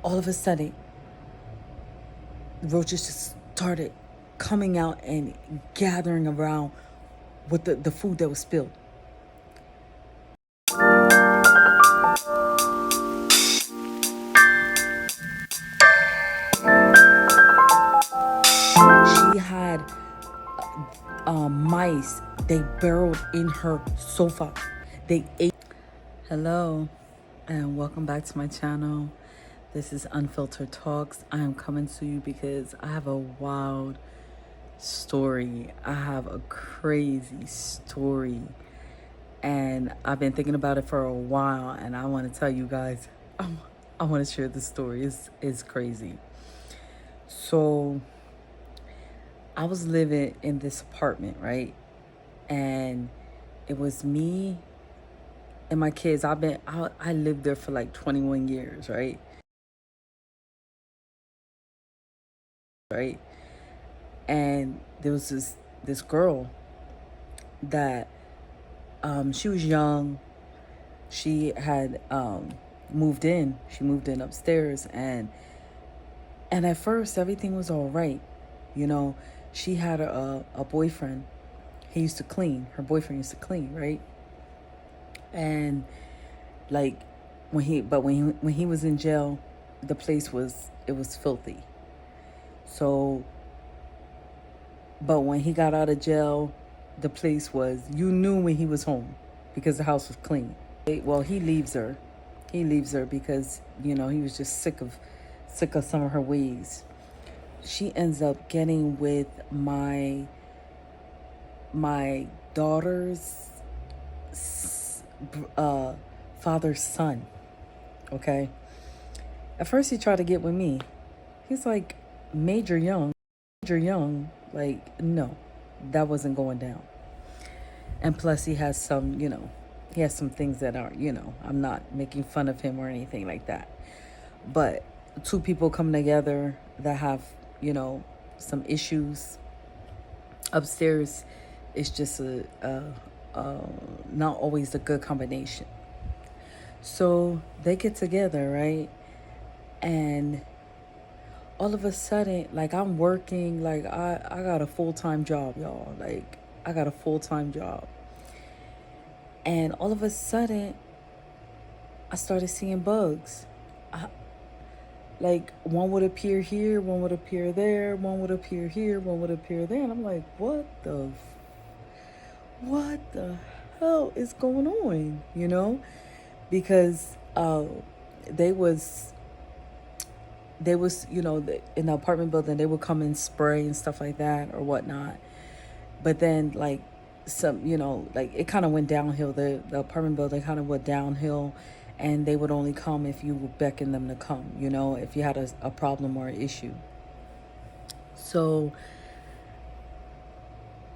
all of a sudden, roaches just started coming out and gathering around with the food that was spilled. She had mice. They burrowed in her sofa. They ate. Hello, and welcome back to my channel. This is Unfiltered Talks. I am coming to you because I have a wild story. I have a crazy story, and I've been thinking about it for a while, and I want to tell you guys. I want to share the story. It's crazy. So I was living in this apartment, right? And it was me and my kids. I lived there for like 21 years, right? Right? And there was this girl that she was young. She had moved in. She moved in upstairs, and at first everything was all right. You know, she had a boyfriend. He used to clean. Her boyfriend used to clean, right? And like when he was in jail, the place was filthy. So, but when he got out of jail, the place was, you knew when he was home because the house was clean. Well, he leaves her. He leaves her because, you know, he was just sick of some of her ways. She ends up getting with my daughter's father's son. Okay. At first he tried to get with me. He's like major young. Like, no, that wasn't going down. And plus he has some, he has some things that are, I'm not making fun of him or anything like that. But two people come together that have, some issues upstairs, it's just not always a good combination. So they get together, right? And all of a sudden, like, I'm working, like I got a full-time job, y'all. Like, I got a full-time job. And all of a sudden, I started seeing bugs. Like, one would appear here, one would appear there, one would appear here, one would appear there. And I'm like, what the hell is going on, Because they was, in the apartment building, they would come and spray and stuff like that or whatnot. But then, like, like, it kind of went downhill. The apartment building kind of went downhill, and they would only come if you would beckon them to come, if you had a problem or an issue. So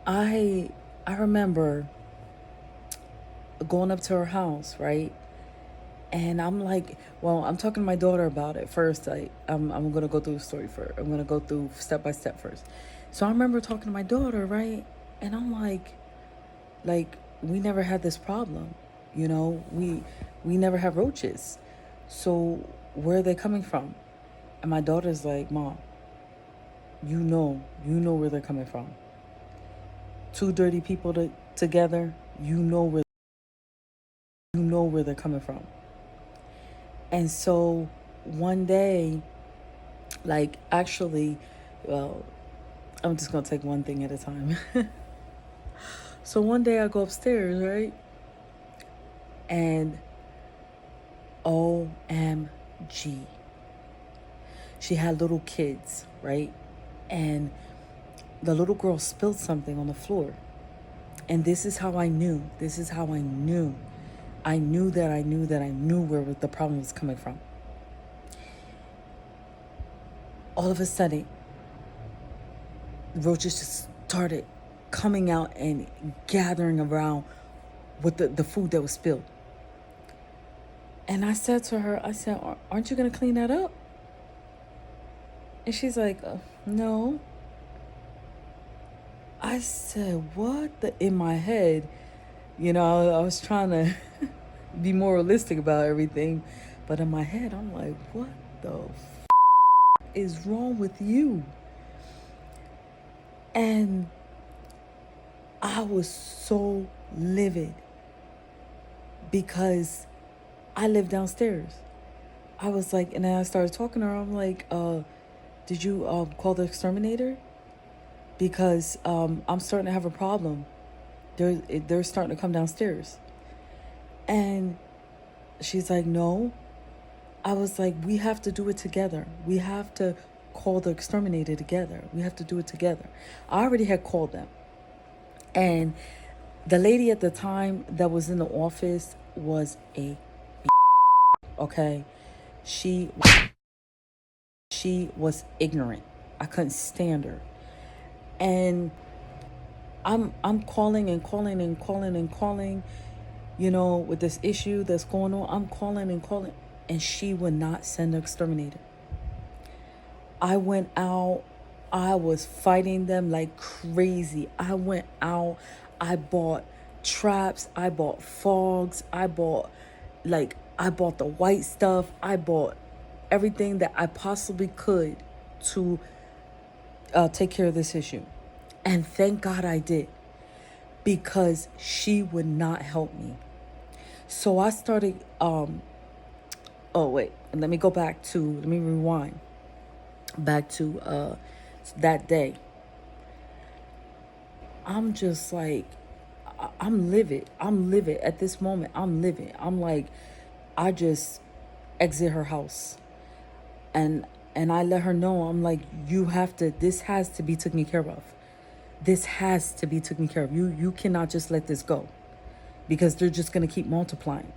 I remember going up to her house, right? And I'm like, well, I'm talking to my daughter about it first. I'm going to go through the story first. I'm going to go through step by step first. So I remember talking to my daughter, right? And I'm like, we never had this problem. We never have roaches. So where are they coming from? And my daughter's like, Mom, you know where they're coming from. Two dirty people together, you know where they're coming from. And so one day, like, actually, well, I'm just going to take one thing at a time. So one day I go upstairs, right? And OMG. She had little kids, right? And the little girl spilled something on the floor. And this is how I knew. I knew where the problem was coming from. All of a sudden, roaches just started coming out and gathering around with the food that was spilled. And I said to her, aren't you going to clean that up? And she's like, no. I said, what? In my head, I was trying to be more realistic about everything. But in my head, I'm like, what the is wrong with you? And I was so livid because I live downstairs. I was like, and then I started talking to her. I'm like, did you call the exterminator? Because I'm starting to have a problem. They're starting to come downstairs. And she's like, no. I was like, we have to do it together. We have to call the exterminator together. We have to do it together. I already had called them. And the lady at the time that was in the office was okay? She was ignorant. I couldn't stand her. And I'm calling and calling and calling and calling, with this issue that's going on. I'm calling and calling, and she would not send an exterminator. I went out. I was fighting them like crazy. I went out. I bought traps. I bought fogs. I bought the white stuff. I bought everything that I possibly could to take care of this issue. And thank God I did, because she would not help me. So I started, oh wait, let me rewind back to that day. I'm just like, I'm livid. At this moment. I'm livid. I'm like, I just exit her house. And I let her know, I'm like, this has to be taken care of. This has to be taken care of. You cannot just let this go, because they're just going to keep multiplying.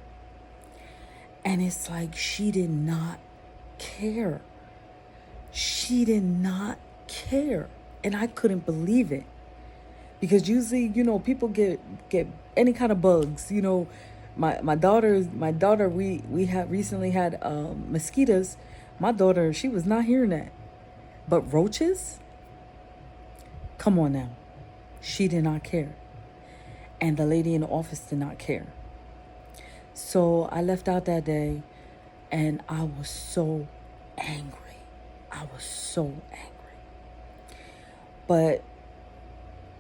And it's like, she did not care. She did not care. And I couldn't believe it. Because usually, people get any kind of bugs. My daughter, we had recently had mosquitoes. My daughter, she was not hearing that. But roaches? Come on now. She did not care. And the lady in the office did not care. So I left out that day, and I was so angry. But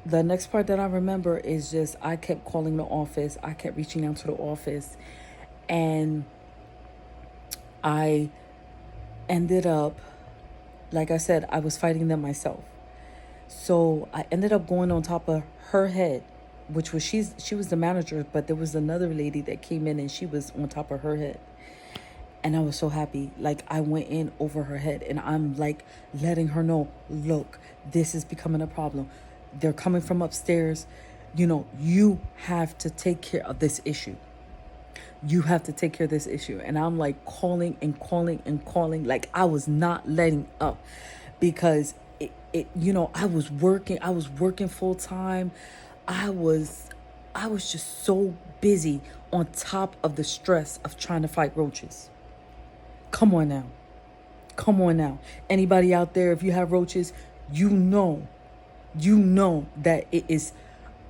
the next part that I remember is just, I kept calling the office. I kept reaching out to the office. And I ended up, like I said, I was fighting them myself. So I ended up going on top of her head, which was, she was the manager, but there was another lady that came in and she was on top of her head. And I was so happy. Like, I went in over her head, and I'm like letting her know, look, this is becoming a problem. They're coming from upstairs. You have to take care of this issue. You have to take care of this issue. And I'm like calling and calling and calling. Like, I was not letting up, because I was working full time. I was just so busy, on top of the stress of trying to fight roaches. Come on now. Anybody out there, if you have roaches, you know that it is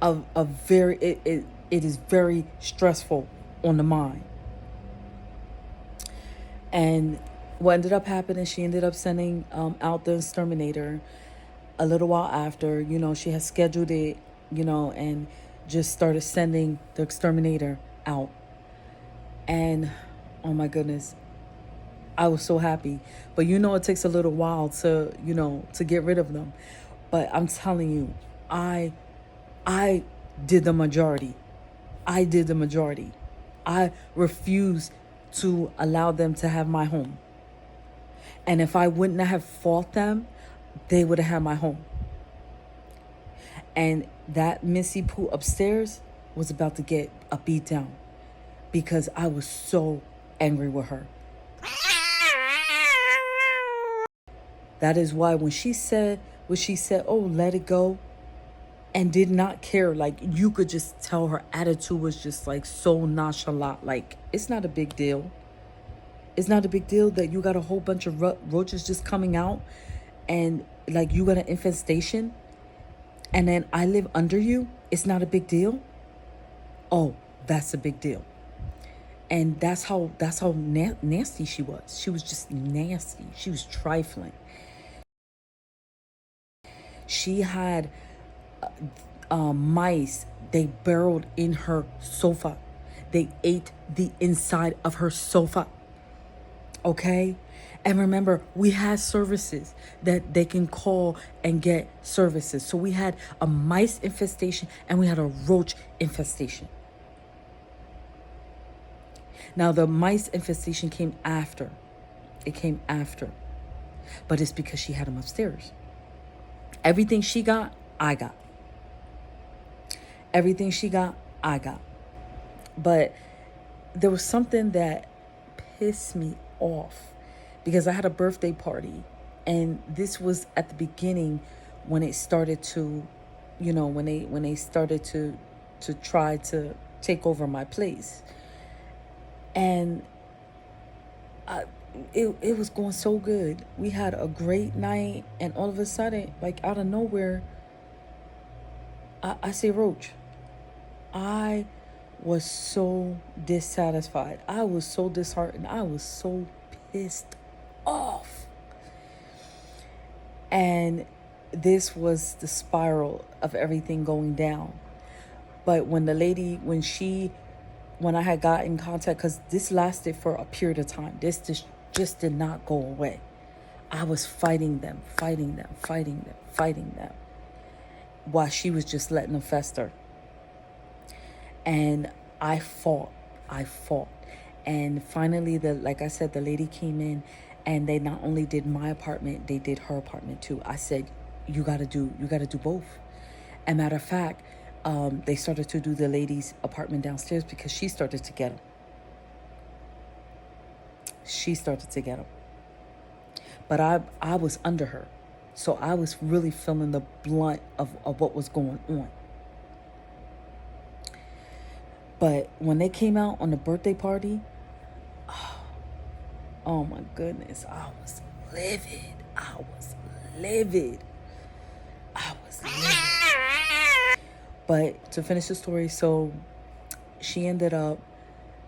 it is very stressful on the mind. And what ended up happening, she ended up sending out the exterminator a little while after. She had scheduled it, and just started sending the exterminator out. And oh my goodness, I was so happy. But it takes a little while to get rid of them. But I'm telling you, I did the majority. I refused to allow them to have my home. And if I wouldn't have fought them, they would have had my home. And that Missy Pooh upstairs was about to get a beat down, because I was so angry with her. That is why when she said oh, let it go, and did not care, like, you could just tell her attitude was just like so nonchalant. Like, it's not a big deal. It's not a big deal that you got a whole bunch of roaches just coming out, and like, you got an infestation, and then I live under you. It's not a big deal. Oh, that's a big deal. And that's how nasty she was. She was just nasty. She was trifling. She had mice. They burrowed in her sofa. They ate the inside of her sofa. Okay? And remember, we had services that they can call and get services. So we had a mice infestation and we had a roach infestation. Now, the mice infestation came after. It came after. But it's because she had them upstairs. Everything she got, I got. Everything she got, I got. But there was something that pissed me off because I had a birthday party, and this was at the beginning when it started to, when they started to try to take over my place. And it was going so good. We had a great night, and all of a sudden, like out of nowhere, I say roach. I was so dissatisfied. I was so disheartened. I was so pissed off. And this was the spiral of everything going down. But when the lady, when I had got in contact, because this lasted for a period of time, this just did not go away. I was fighting them, while she was just letting them fester. And I fought. And finally, like I said, the lady came in, and they not only did my apartment, they did her apartment too. I said, you gotta do both. And matter of fact, they started to do the lady's apartment downstairs because she started to get them. But I was under her. So I was really feeling the blunt of what was going on. But when they came out on the birthday party, oh my goodness, I was livid. But to finish the story, so she ended up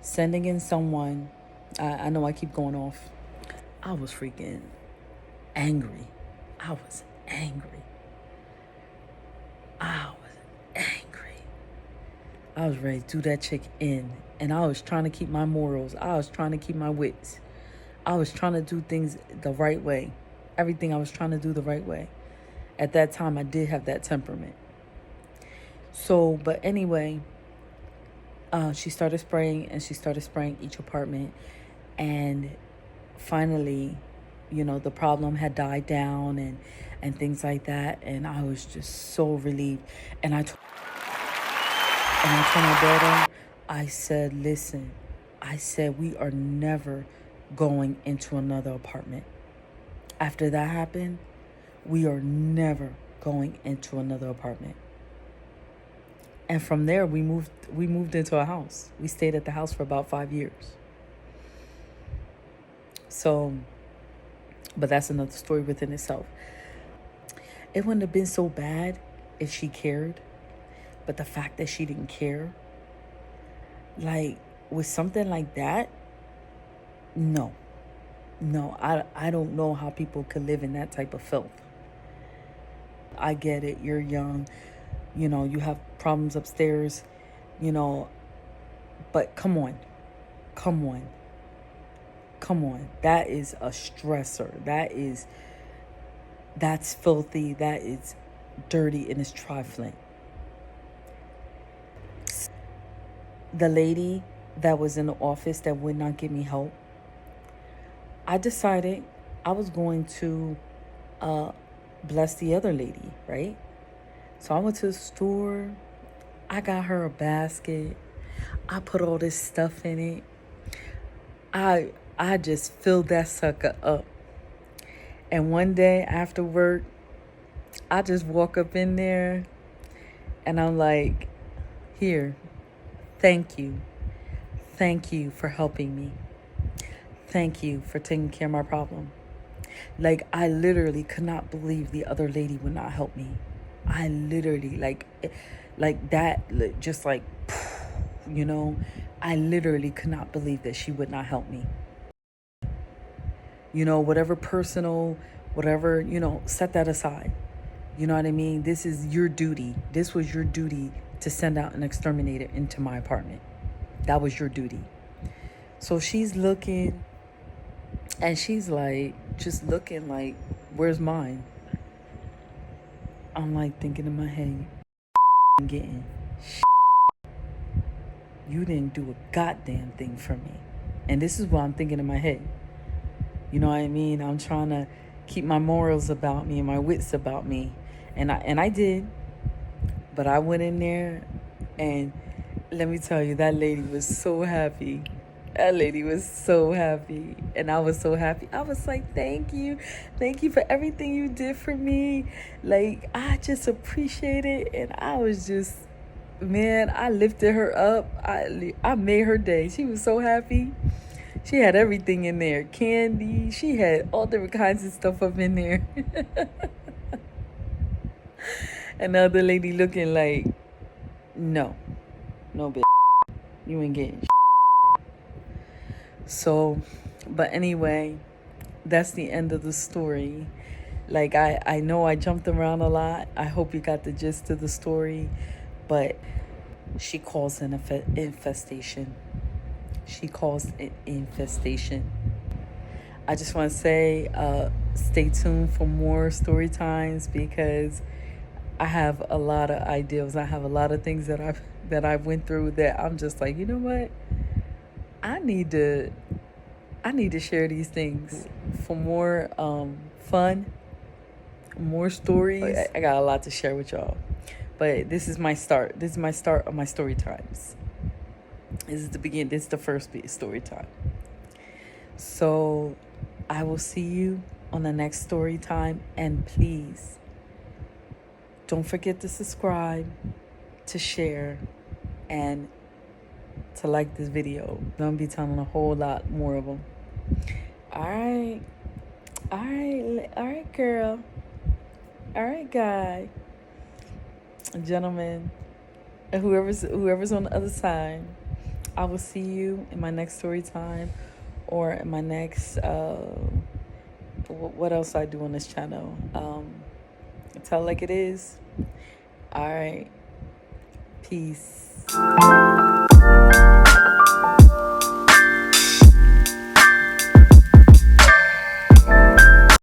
sending in someone. I know I keep going off. I was freaking angry. I was angry. I was ready to do that chick in. And I was trying to keep my morals. I was trying to keep my wits. I was trying to do things the right way. Everything I was trying to do the right way. At that time, I did have that temperament. So, but anyway, she started spraying each apartment. And finally, the problem had died down and things like that. And I was just so relieved. And I told my daughter, I said, listen, we are never going into another apartment. After that happened, we are never going into another apartment. And from there, we moved into a house. We stayed at the house for about 5 years. So, but that's another story within itself. It wouldn't have been so bad if she cared. But the fact that she didn't care, like, with something like that, no, I don't know how people could live in that type of filth. I get it. You're young, you have problems upstairs, but come on. That is a stressor. That's filthy. That is dirty, and it's trifling. The lady that was in the office that would not give me help, I decided I was going to bless the other lady, right? So I went to the store. I got her a basket. I put all this stuff in it. I just filled that sucker up. And one day after work, I just walk up in there and I'm like, here. Thank you. Thank you for helping me. Thank you for taking care of my problem. Like, I literally could not believe the other lady would not help me. I literally, like that, just like, You know, I literally could not believe that she would not help me. You know, whatever personal, whatever, set that aside. You know what I mean? This is your duty. This was your duty to send out an exterminator into my apartment. That was your duty. So she's looking and she's like, just looking like, where's mine? I'm like thinking in my head, getting, you didn't do a goddamn thing for me. And this is what I'm thinking in my head. You know what I mean? I'm trying to keep my morals about me and my wits about me. And I did. But I went in there and let me tell you, that lady was so happy. That lady was so happy. And I was so happy. I was like, thank you. Thank you for everything you did for me. Like, I just appreciate it. And I was just, man, I lifted her up. I made her day. She was so happy. She had everything in there. Candy. She had all different kinds of stuff up in there. And the other lady looking like, no, bitch. You ain't getting shit. So, but anyway, that's the end of the story. Like, I know I jumped around a lot. I hope you got the gist of the story. But she calls an infestation. She calls it infestation. I just want to say, stay tuned for more story times because I have a lot of ideas. I have a lot of things that I've went through that I'm just like, you know what? I need to share these things for more fun, more stories. I got a lot to share with y'all. But this is my start. This is my start of my story times. This is the beginning. This is the first story time. So I will see you on the next story time. And please, don't forget to subscribe, to share, and to like this video. I'm going to be telling a whole lot more of them. All right, girl. All right, guy. Gentlemen, and whoever's on the other side. I will see you in my next story time or in my next, what else I do on this channel? Tell like it is. All right. Peace.